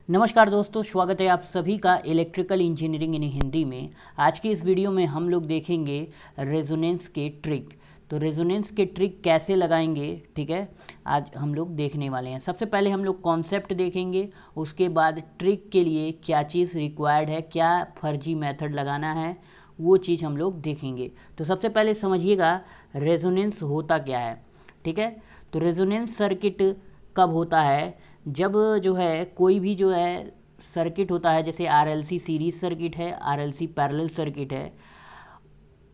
नमस्कार दोस्तों, स्वागत है आप सभी का इलेक्ट्रिकल इंजीनियरिंग इन हिंदी में। आज की इस वीडियो में हम लोग देखेंगे रेजोनेंस के ट्रिक। तो रेजोनेंस के ट्रिक कैसे लगाएंगे, ठीक है, आज हम लोग देखने वाले हैं। सबसे पहले हम लोग कॉन्सेप्ट देखेंगे, उसके बाद ट्रिक के लिए क्या चीज़ रिक्वायर्ड है, क्या फर्जी मेथड लगाना है, वो चीज़ हम लोग देखेंगे। तो सबसे पहले समझिएगा रेजोनेंस होता क्या है, ठीक है। तो रेजोनेंस सर्किट कब होता है? जब जो है कोई भी जो है सर्किट होता है, जैसे आरएलसी सीरीज सर्किट है, आरएलसी पैरेलल सर्किट है,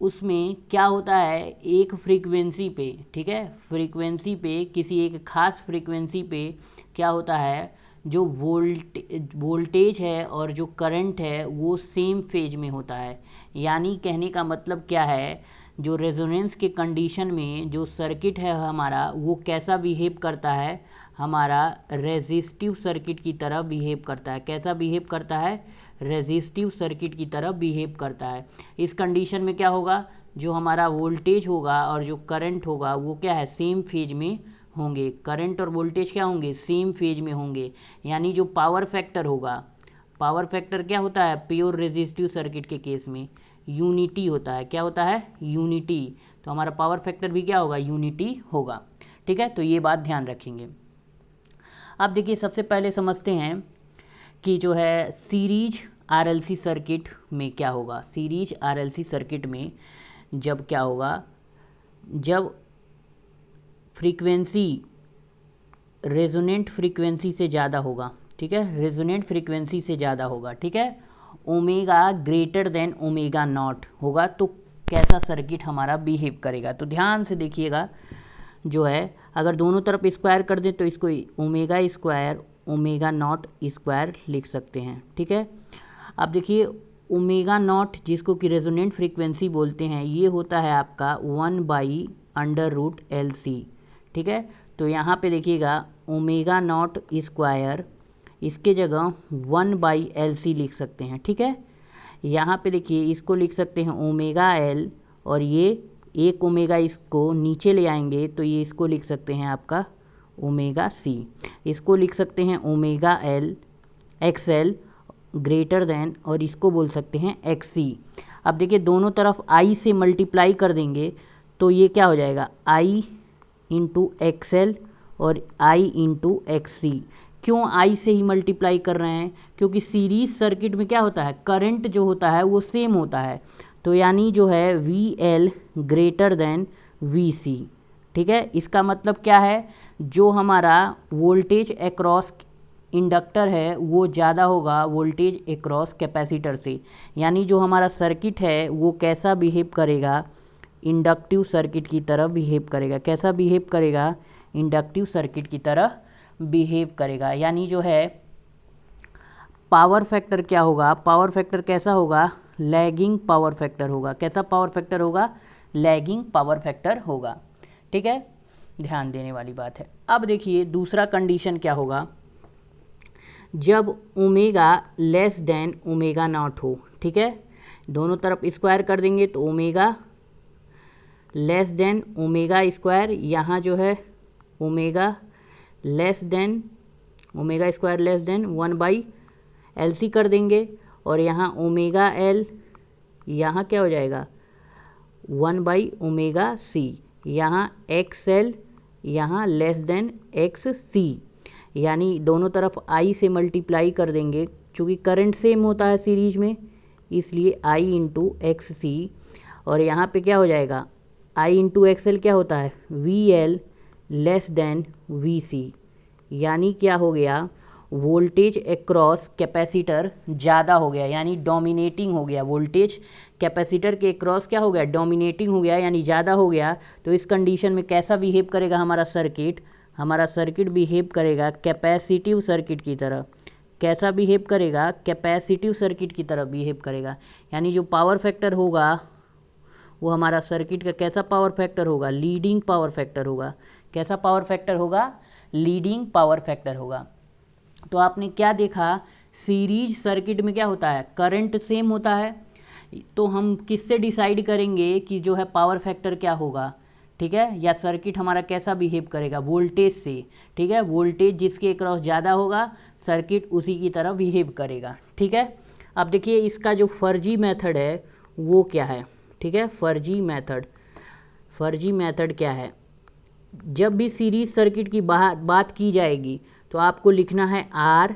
उसमें क्या होता है, एक फ्रीक्वेंसी पे, ठीक है, फ्रीक्वेंसी पे, किसी एक खास फ्रीक्वेंसी पे क्या होता है, जो वोल्टेज है और जो करंट है वो सेम फेज में होता है। यानी कहने का मतलब क्या है, जो रेजोनेंस के कंडीशन में जो सर्किट है हमारा, वो कैसा बिहेव करता है, हमारा रेजिस्टिव सर्किट की तरह बिहेव करता है। कैसा बिहेव करता है? रेजिस्टिव सर्किट की तरह बिहेव करता है। इस कंडीशन में क्या होगा, जो हमारा वोल्टेज होगा और जो करंट होगा वो क्या है, सेम फेज में होंगे। करंट और वोल्टेज क्या होंगे, सेम फेज में होंगे। यानी जो पावर फैक्टर होगा, पावर फैक्टर क्या होता है प्योर रेजिस्टिव सर्किट के केस में, यूनिटी होता है। क्या होता है? यूनिटी। तो हमारा पावर फैक्टर भी क्या होगा, यूनिटी होगा, ठीक है। तो ये बात ध्यान रखेंगे। अब देखिए, सबसे पहले समझते हैं कि जो है सीरीज आरएलसी सर्किट में क्या होगा। सीरीज आरएलसी सर्किट में जब क्या होगा, जब फ्रीक्वेंसी रेजोनेंट फ्रीक्वेंसी से ज़्यादा होगा, ठीक है, रेजोनेंट फ्रीक्वेंसी से ज़्यादा होगा, ठीक है, omega greater than omega naught होगा, तो कैसा सर्किट हमारा बिहेव करेगा। तो ध्यान से देखिएगा, जो है अगर दोनों तरफ स्क्वायर कर दें तो इसको omega square omega naught square लिख सकते हैं, ठीक है। अब देखिए, ओमेगा नॉट जिसको कि रेजोनेंट फ्रीक्वेंसी बोलते हैं, ये होता है आपका 1/√LC, ठीक है। तो यहाँ पे देखिएगा ओमेगा नॉट स्क्वायर, इसके जगह 1/LC लिख सकते हैं, ठीक है। यहाँ पे देखिए इसको लिख सकते हैं ओमेगा एल, और ये एक ओमेगा इसको नीचे ले आएंगे तो ये इसको लिख सकते हैं आपका ओमेगा सी। इसको लिख सकते हैं omega L XL greater than, और इसको बोल सकते हैं एक्सी। अब देखिए दोनों तरफ आई से मल्टीप्लाई कर देंगे तो ये क्या हो जाएगा, आई इंटू एक्सएल और आई इंटू एक्सी। क्यों आई से ही मल्टीप्लाई कर रहे हैं? क्योंकि सीरीज सर्किट में क्या होता है, करंट जो होता है वो सेम होता है। तो यानी जो है V L greater than V C, ठीक है। इसका मतलब क्या है, जो हमारा वोल्टेज अक्रॉस इंडक्टर है वो ज़्यादा होगा वोल्टेज अक्रॉस कैपेसिटर से। यानी जो हमारा सर्किट है वो कैसा बिहेव करेगा, इंडक्टिव सर्किट की तरह बिहेव करेगा। कैसा बिहेव करेगा? इंडक्टिव सर्किट की तरह बिहेव करेगा। यानी जो है पावर फैक्टर क्या होगा, पावर फैक्टर कैसा होगा, लैगिंग पावर फैक्टर होगा। कैसा पावर फैक्टर होगा? लैगिंग पावर फैक्टर होगा, ठीक है। ध्यान देने वाली बात है। अब देखिए दूसरा कंडीशन क्या होगा, जब omega less than omega naught हो, ठीक है। दोनों तरफ स्क्वायर कर देंगे तो omega less than omega square, यहाँ जो है omega less than omega square less than 1/LC कर देंगे, और यहाँ ओमेगा एल, यहाँ क्या हो जाएगा 1/ओमेगा सी, यहाँ एक्स एल, यहाँ लेस देन एक्स सी। यानी दोनों तरफ आई से मल्टीप्लाई कर देंगे, चूँकि करंट सेम होता है सीरीज में, इसलिए आई इंटू एक्स सी। और यहाँ पे क्या हो जाएगा, आई इंटू एक्स एल क्या होता है, V L less than V C. यानी क्या हो गया, वोल्टेज अक्रॉस कैपेसिटर ज़्यादा हो गया, यानी डोमिनेटिंग हो गया। वोल्टेज कैपेसिटर के अक्रॉस क्या हो गया, डोमिनेटिंग हो गया, यानी ज़्यादा हो गया। तो इस कंडीशन में कैसा बिहेव करेगा हमारा सर्किट, हमारा सर्किट बिहेव करेगा कैपेसिटिव सर्किट की तरह। कैसा बिहेव करेगा, कैपेसिटिव सर्किट की तरह बिहेव करेगा। यानी जो पावर फैक्टर होगा वो हमारा सर्किट का कैसा पावर फैक्टर होगा, लीडिंग पावर फैक्टर होगा। कैसा पावर फैक्टर होगा, लीडिंग पावर फैक्टर होगा। तो आपने क्या देखा, सीरीज सर्किट में क्या होता है, करंट सेम होता है। तो हम किससे डिसाइड करेंगे कि जो है पावर फैक्टर क्या होगा, ठीक है, या सर्किट हमारा कैसा बिहेव करेगा, वोल्टेज से, ठीक है, वोल्टेज जिसके अक्रॉस ज़्यादा होगा सर्किट उसी की तरह बिहेव करेगा। ठीक है, अब देखिए इसका जो फर्जी मेथड है वो क्या है। ठीक है, फर्जी मेथड क्या है, जब भी सीरीज सर्किट की बात की जाएगी तो आपको लिखना है R,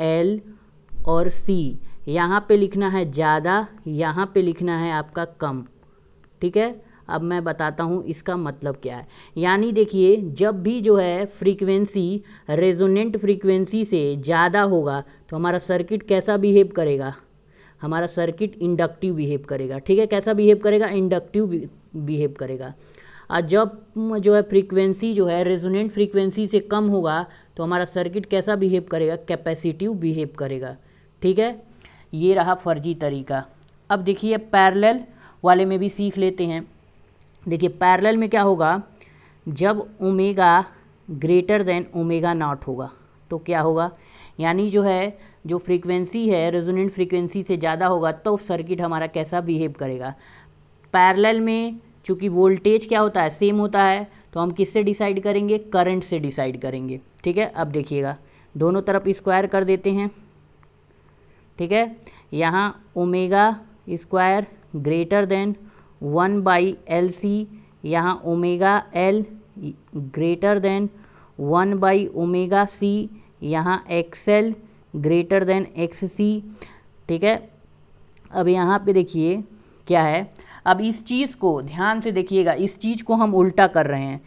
L और C। यहाँ पे लिखना है ज़्यादा, यहाँ पे लिखना है आपका कम। ठीक है, अब मैं बताता हूँ इसका मतलब क्या है। यानी देखिए जब भी जो है फ्रीक्वेंसी रेजोनेंट फ्रीक्वेंसी से ज़्यादा होगा तो हमारा सर्किट कैसा बिहेव करेगा, हमारा सर्किट इंडक्टिव बिहेव करेगा। ठीक है, कैसा बिहेव करेगा, इंडक्टिव बिहेव करेगा। और जब जो है फ्रीक्वेंसी जो है रेजोनेंट फ्रीक्वेंसी से कम होगा तो हमारा सर्किट कैसा बिहेव करेगा, कैपेसिटिव बिहेव करेगा। ठीक है, ये रहा फर्जी तरीका। अब देखिए पैरेलल वाले में भी सीख लेते हैं। देखिए पैरेलल में क्या होगा, जब omega greater than omega naught होगा तो क्या होगा, यानी जो फ्रीक्वेंसी है रेजोनेंट फ्रीक्वेंसी से ज़्यादा होगा तो सर्किट हमारा कैसा बिहेव करेगा। पैरेलल में चूँकि वोल्टेज क्या होता है, सेम होता है, तो हम किससे डिसाइड करेंगे, करंट से डिसाइड करेंगे। ठीक है, अब देखिएगा दोनों तरफ स्क्वायर कर देते हैं। ठीक है, यहाँ omega square greater than 1/LC, यहाँ ओमेगा L ग्रेटर देन 1/ओमेगा C, यहाँ XL ग्रेटर देन XC। ठीक है, अब यहाँ पे देखिए क्या है, अब इस चीज़ को ध्यान से देखिएगा, इस चीज़ को हम उल्टा कर रहे हैं।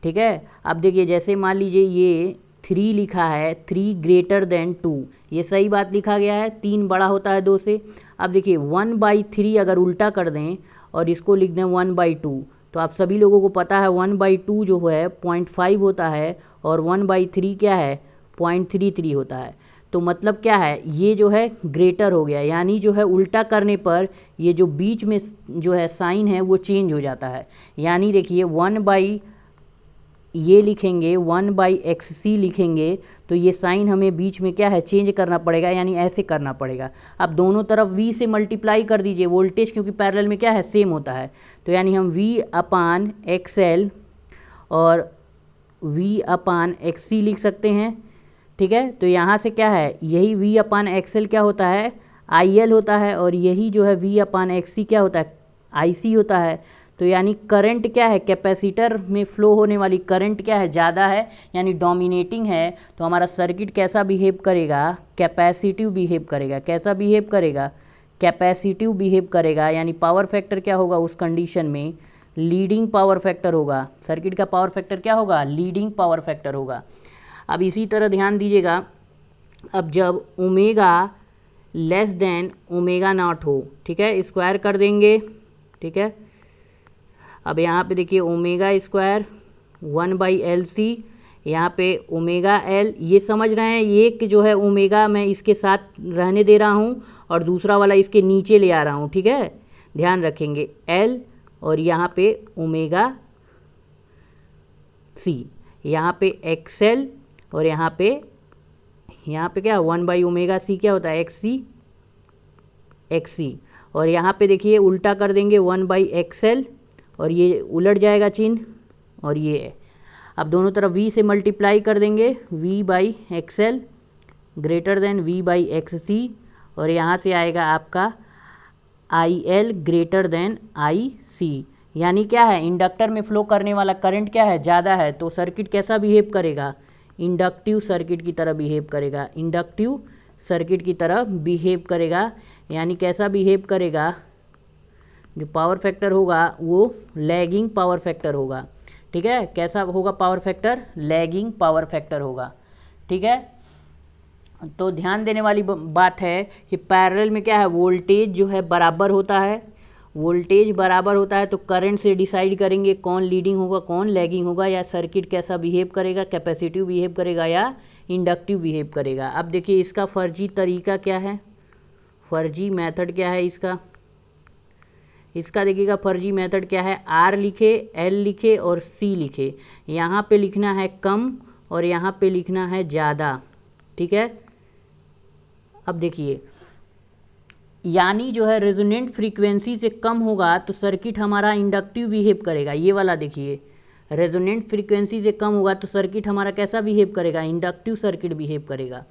ठीक है, अब देखिए जैसे मान लीजिए ये 3 लिखा है, 3 ग्रेटर देन 2, ये सही बात लिखा गया है, 3 बड़ा होता है 2 से। अब देखिए 1/3 अगर उल्टा कर दें और इसको लिख दें 1/2, तो आप सभी लोगों को पता है 1/2 जो है 0.5 होता है और 1/3 क्या है, 0.33 होता है। तो मतलब क्या है, ये जो है ग्रेटर हो गया, यानी जो है उल्टा करने पर ये जो बीच में जो है साइन है वो चेंज हो जाता है। यानी देखिए ये लिखेंगे 1/XC लिखेंगे तो ये साइन हमें बीच में क्या है, चेंज करना पड़ेगा, यानी ऐसे करना पड़ेगा। अब दोनों तरफ V से मल्टीप्लाई कर दीजिए, वोल्टेज क्योंकि पैरेलल में क्या है, सेम होता है, तो यानी हम V/XL और V/XC लिख सकते हैं। ठीक है, तो यहाँ से क्या है, यही V/XL क्या होता है, IL होता है, और यही जो है V/XC क्या होता है, IC होता है। तो यानी करंट क्या है, कैपेसिटर में फ्लो होने वाली करंट क्या है, ज़्यादा है, यानी डोमिनेटिंग है। तो हमारा सर्किट कैसा बिहेव करेगा, कैपेसिटिव बिहेव करेगा। कैसा बिहेव करेगा, कैपेसिटिव बिहेव करेगा। यानी पावर फैक्टर क्या होगा उस कंडीशन में, लीडिंग पावर फैक्टर होगा। सर्किट का पावर फैक्टर क्या होगा, लीडिंग पावर फैक्टर होगा। अब इसी तरह ध्यान दीजिएगा, अब जब omega less than omega naught हो, ठीक है, स्क्वायर कर देंगे। ठीक है, अब यहाँ पे देखिए ओमेगा स्क्वायर 1/LC, यहाँ पे ओमेगा L, ये समझ रहे हैं, एक जो है ओमेगा मैं इसके साथ रहने दे रहा हूँ और दूसरा वाला इसके नीचे ले आ रहा हूँ। ठीक है, ध्यान रखेंगे L और यहाँ पे ओमेगा C, यहाँ पे XL और यहाँ पे क्या 1/ओमेगा C क्या होता है, XC, और यहाँ पे देखिए उल्टा कर देंगे 1/XL और ये उलट जाएगा चिन्ह और ये है। अब दोनों तरफ V से मल्टीप्लाई कर देंगे, V/XL ग्रेटर देन V/XC, और यहाँ से आएगा आपका IL ग्रेटर देन IC। यानी क्या है, इंडक्टर में फ्लो करने वाला करंट क्या है, ज़्यादा है, तो सर्किट कैसा बिहेव करेगा, इंडक्टिव सर्किट की तरह बिहेव करेगा। इंडक्टिव सर्किट की तरह बिहेव करेगा, यानी कैसा बिहेव करेगा, जो पावर फैक्टर होगा वो लैगिंग पावर फैक्टर होगा। ठीक है, कैसा होगा power factor, lagging power factor होगा। ठीक है, तो ध्यान देने वाली बात है कि पैरेलल में क्या है, वोल्टेज जो है बराबर होता है, वोल्टेज बराबर होता है तो करंट से डिसाइड करेंगे कौन लीडिंग होगा कौन लैगिंग होगा, या सर्किट कैसा बिहेव करेगा, कैपेसिटिव बिहेव करेगा या इंडक्टिव बिहेव करेगा। अब देखिए इसका फर्जी तरीका क्या है, फर्जी मेथड क्या है इसका देखिएगा फर्जी मेथड क्या है, R लिखे, L लिखे और C लिखे। यहाँ पे लिखना है कम और यहाँ पे लिखना है ज़्यादा। ठीक है, अब देखिए यानी जो है रेजोनेंट फ्रीक्वेंसी से कम होगा तो सर्किट हमारा इंडक्टिव बिहेव करेगा। ये वाला देखिए, रेजोनेंट फ्रीक्वेंसी से कम होगा तो सर्किट हमारा कैसा बिहेव करेगा, इंडक्टिव सर्किट बिहेव करेगा।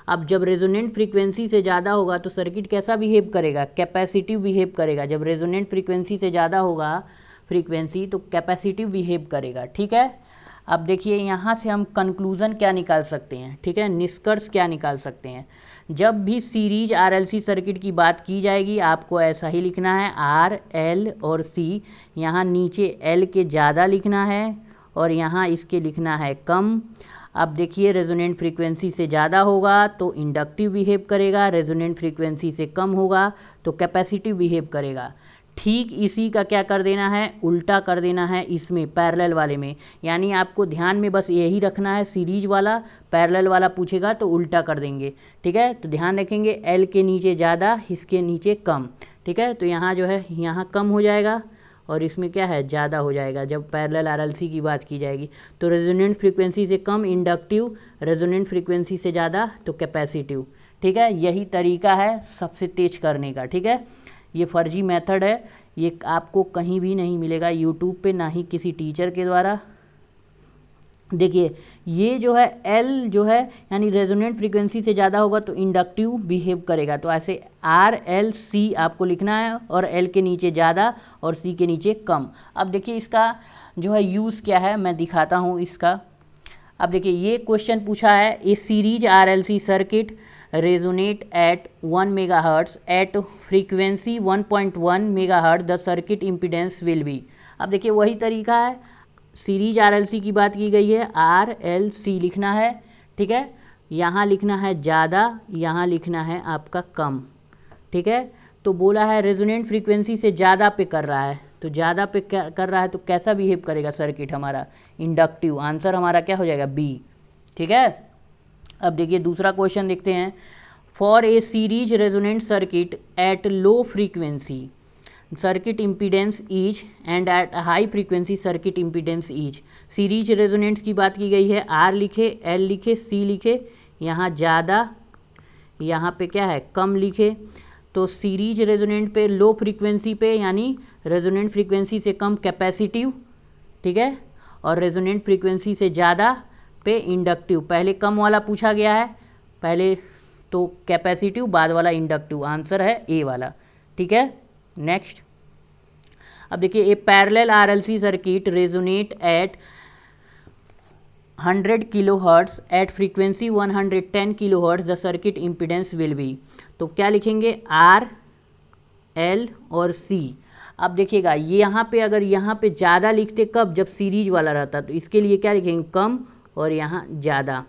अब जब रेजोनेंट फ्रीक्वेंसी से ज़्यादा होगा तो सर्किट कैसा बिहेव करेगा, कैपेसिटिव बिहेव करेगा। जब रेजोनेंट फ्रीक्वेंसी से ज़्यादा होगा फ्रीक्वेंसी तो कैपेसिटिव बिहेव करेगा। ठीक है, अब देखिए यहाँ से हम कंक्लूज़न क्या निकाल सकते हैं, ठीक है, निष्कर्ष क्या निकाल सकते हैं। जब भी सीरीज आरएलसी सर्किट की बात की जाएगी आपको ऐसा ही लिखना है, आर एल और सी, यहाँ नीचे एल के ज़्यादा लिखना है और यहाँ इसके लिखना है कम। अब देखिए रेजोनेंट फ्रीक्वेंसी से ज़्यादा होगा तो इंडक्टिव बिहेव करेगा, रेजोनेंट फ्रीक्वेंसी से कम होगा तो कैपेसिटिव बिहेव करेगा। ठीक इसी का क्या कर देना है, उल्टा कर देना है इसमें पैरेलल वाले में। यानी आपको ध्यान में बस यही रखना है, सीरीज वाला पैरेलल वाला पूछेगा तो उल्टा कर देंगे। ठीक है, तो ध्यान रखेंगे एल के नीचे ज़्यादा, इसके नीचे कम। ठीक है, तो यहाँ जो है यहाँ कम हो जाएगा और इसमें क्या है ज़्यादा हो जाएगा जब पैरेलल आरएलसी की बात की जाएगी। तो रेजोनेंट फ्रीक्वेंसी से कम इंडक्टिव, रेजोनेंट फ्रीक्वेंसी से ज़्यादा तो कैपेसिटिव। ठीक है, यही तरीका है सबसे तेज करने का। ठीक है, ये फर्जी मेथड है, ये आपको कहीं भी नहीं मिलेगा, यूट्यूब पे ना ही किसी टीचर के द्वारा। देखिए ये जो है एल जो है यानी रेजोनेंट फ्रीक्वेंसी से ज़्यादा होगा तो इंडक्टिव बिहेव करेगा। तो ऐसे आर एल सी आपको लिखना है और एल के नीचे ज़्यादा और सी के नीचे कम। अब देखिए इसका जो है यूज़ क्या है मैं दिखाता हूँ इसका। अब देखिए ये क्वेश्चन पूछा है, A series R L C circuit resonate at 1 megahertz at frequency 1.1 megahertz the circuit impedance will be। अब देखिए वही तरीका है, सीरीज आरएलसी की बात की गई है, आर एल सी लिखना है। ठीक है, यहाँ लिखना है ज़्यादा, यहाँ लिखना है आपका कम। ठीक है, तो बोला है रेजोनेंट फ्रीक्वेंसी से ज़्यादा पे कर रहा है, तो ज़्यादा पे कर रहा है तो कैसा बिहेव करेगा सर्किट हमारा, इंडक्टिव। आंसर हमारा क्या हो जाएगा, बी। ठीक है, अब देखिए दूसरा क्वेश्चन देखते हैं। For a series resonant circuit at low frequency circuit impedance is and at high frequency circuit impedance is. Series resonance की बात की गई है, आर लिखे, एल लिखे, सी लिखे, यहाँ ज़्यादा, यहाँ पे क्या है कम लिखे। तो सीरीज रेजोनेंट पे लो फ्रीक्वेंसी पे यानी रेजोनेंट फ्रीक्वेंसी से कम कैपेसिटिव। ठीक है, और रेजोनेंट फ्रीक्वेंसी से ज़्यादा पे इंडक्टिव। पहले कम वाला पूछा गया है, पहले तो कैपेसिटिव, बाद वाला इंडक्टिव। आंसर है ए वाला। ठीक है, नेक्स्ट। अब देखिए a parallel RLC circuit resonate at 100 kilohertz at frequency 110 kilohertz the circuit impedance will be. तो क्या लिखेंगे, आर एल और सी। अब देखिएगा ये यहाँ पे अगर यहाँ पे ज़्यादा लिखते कब, जब सीरीज वाला रहता, तो इसके लिए क्या लिखेंगे, कम और यहाँ ज़्यादा।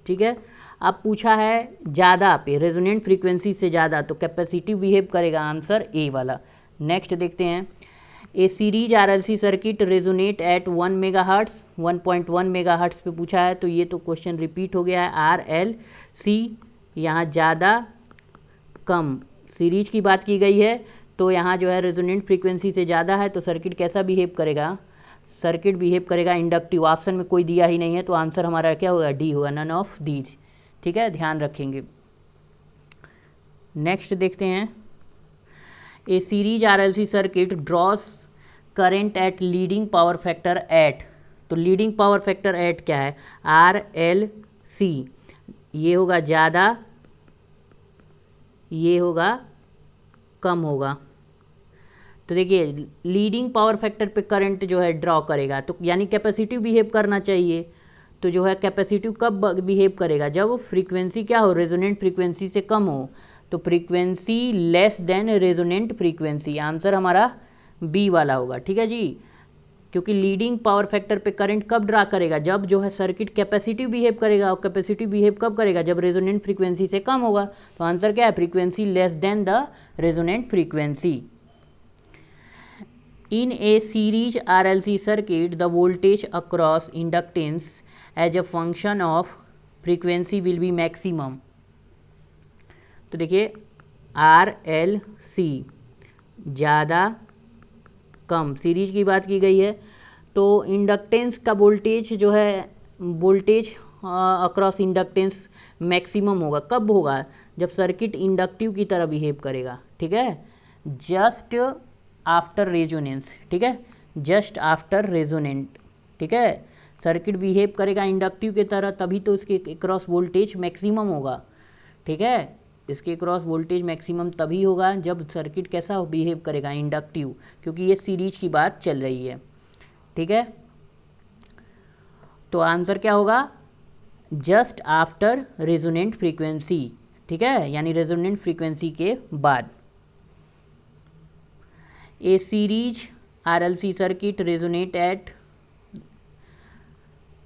ठीक है, अब पूछा है ज़्यादा पे, रेजोनेंट फ्रीक्वेंसी से ज़्यादा, तो कैपेसिटिव बिहेव करेगा। आंसर ए वाला। नेक्स्ट देखते हैं, a series RLC circuit resonate at 1 megahertz 1.1 megahertz पे पूछा है, तो ये तो क्वेश्चन रिपीट हो गया है। आर एल सी, यहाँ ज़्यादा कम, सीरीज की बात की गई है तो यहाँ जो है रेजोनेंट फ्रीक्वेंसी से ज़्यादा है तो सर्किट कैसा बिहेव करेगा, सर्किट बिहेव करेगा इंडक्टिव। ऑप्शन में कोई दिया ही नहीं है तो आंसर हमारा क्या होगा, डी होगा, नन ऑफ दीज। ठीक है, ध्यान रखेंगे। नेक्स्ट देखते हैं, a series RLC circuit draws current at leading power factor at. तो लीडिंग पावर फैक्टर एट क्या है, आर एल सी। ये होगा ज़्यादा, ये होगा कम होगा। तो देखिए लीडिंग पावर फैक्टर पे करंट जो है ड्रॉ करेगा तो यानी कैपेसिटिव बिहेव करना चाहिए। तो जो है कैपेसिटिव कब बिहेव करेगा, जब फ्रीक्वेंसी क्या हो, रेजोनेंट फ्रीक्वेंसी से कम हो। तो frequency less than resonant frequency. Answer हमारा बी वाला होगा। ठीक है जी, क्योंकि लीडिंग पावर फैक्टर पे करंट कब ड्रा करेगा, जब जो है सर्किट कैपेसिटिव बिहेव करेगा। और कैपेसिटिव बिहेव कब करेगा, जब रेजोनेंट फ्रीक्वेंसी से कम होगा। तो आंसर क्या है, frequency less than the resonant frequency. In a series RLC circuit, the voltage across inductance as a function of frequency will be maximum। तो देखिए आर एल सी, ज़्यादा कम, सीरीज की बात की गई है तो इंडक्टेंस का वोल्टेज जो है, वोल्टेज अक्रॉस इंडक्टेंस मैक्सिमम होगा। कब होगा, जब सर्किट इंडक्टिव की तरह बिहेव करेगा, ठीक है, जस्ट आफ्टर रेजोनेंस, ठीक है, जस्ट आफ्टर रेजोनेंट, ठीक है, सर्किट बिहेव करेगा इंडक्टिव की तरह, तभी तो इसके क्रॉस वोल्टेज मैक्सिमम होगा, ठीक है, इसके क्रॉस वोल्टेज मैक्सिमम तभी होगा जब सर्किट कैसा बिहेव करेगा, इंडक्टिव, क्योंकि ये सीरीज की बात चल रही है, ठीक है। तो आंसर क्या होगा, जस्ट आफ्टर रेजोनेंट फ्रीक्वेंसी, ठीक है, यानी रेजोनेंट फ्रीक्वेंसी के बाद। A series RLC circuit resonate at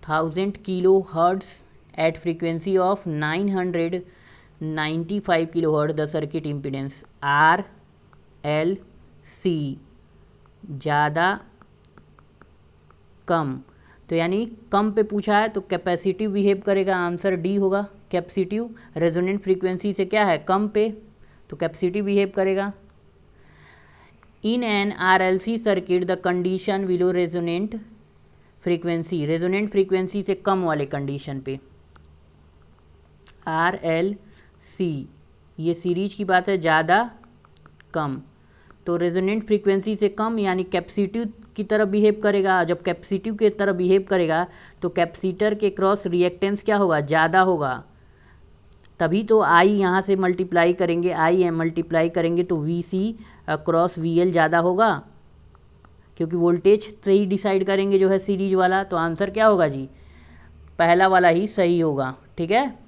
1000 kilo hertz at frequency of 995 kilo hertz. The circuit impedance RLC ज़्यादा कम, तो यानी कम पे पूछा है तो कैपेसिटिव बिहेव करेगा, आंसर डी होगा कैपेसिटिव। रेजोनेंट फ्रीक्वेंसी से क्या है, कम पे, तो कैपेसिटिव बिहेव करेगा। इन an RLC circuit the condition below resonant frequency, resonant frequency से कम वाले कंडीशन पे, RLC ये सीरीज की बात है, ज़्यादा कम, तो रेजोनेंट फ्रीक्वेंसी से कम यानी कैपेसिटिव की तरह बिहेव करेगा। जब कैपेसिटिव की तरह बिहेव करेगा तो कैपेसिटर के क्रॉस रिएक्टेंस क्या होगा, ज़्यादा होगा, तभी तो I यहाँ से मल्टीप्लाई करेंगे, I मल्टीप्लाई करेंगे तो VC क्रॉस VL ज़्यादा होगा, क्योंकि वोल्टेज से ही डिसाइड करेंगे जो है सीरीज वाला। तो आंसर क्या होगा जी, पहला वाला ही सही होगा, ठीक है।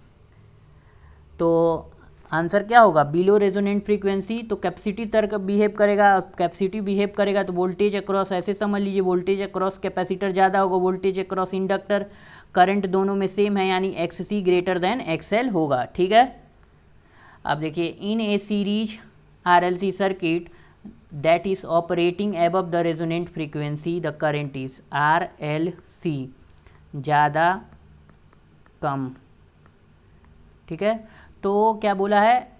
तो आंसर क्या होगा, बिलो रेजोनेंट फ्रीक्वेंसी, तो कैपेसिटी तरह बिहेव करेगा, कैपेसिटिव बिहेव करेगा तो वोल्टेज अक्रॉस, ऐसे समझ लीजिए वोल्टेज अक्रॉस कैपेसिटर ज़्यादा होगा, वोल्टेज अक्रॉस इंडक्टर, करंट दोनों में सेम है, यानी XC ग्रेटर देन XL होगा, ठीक है। अब देखिए, in a series RLC circuit that is operating above the resonant frequency the current is RLC ज़्यादा कम, ठीक है। तो क्या बोला है,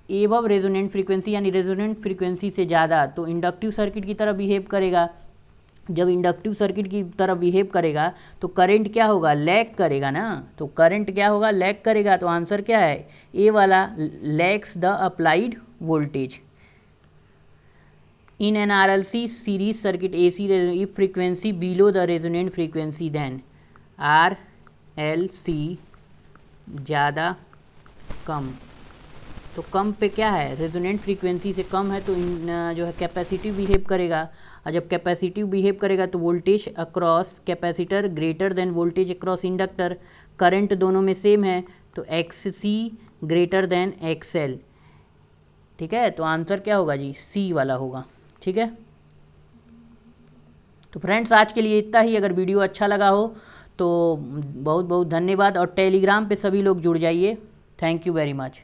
एबव रेजोनेंट फ्रीक्वेंसी यानी रेजोनेंट फ्रीक्वेंसी से ज़्यादा, तो इंडक्टिव सर्किट की तरह बिहेव करेगा। जब इंडक्टिव सर्किट की तरह बिहेव करेगा तो करंट क्या होगा, लैग करेगा ना, तो करंट क्या होगा, लैग करेगा। तो आंसर क्या है, ए वाला, lags the applied voltage. In an RLC series circuit AC if frequency below the resonant frequency then RLC ज़्यादा कम, तो कम पे क्या है, रेजोनेंट फ्रीक्वेंसी से कम है, तो जो है कैपेसिटिव बिहेव करेगा, और जब कैपेसिटिव बिहेव करेगा तो voltage across capacitor greater than voltage across inductor, current दोनों में सेम है, तो XC ग्रेटर देन XL, ठीक है। तो आंसर क्या होगा जी, C वाला होगा, ठीक है। तो फ्रेंड्स आज के लिए इतना ही। अगर वीडियो अच्छा लगा हो तो बहुत बहुत धन्यवाद, और टेलीग्राम पे सभी लोग जुड़ जाइए। Thank you very much.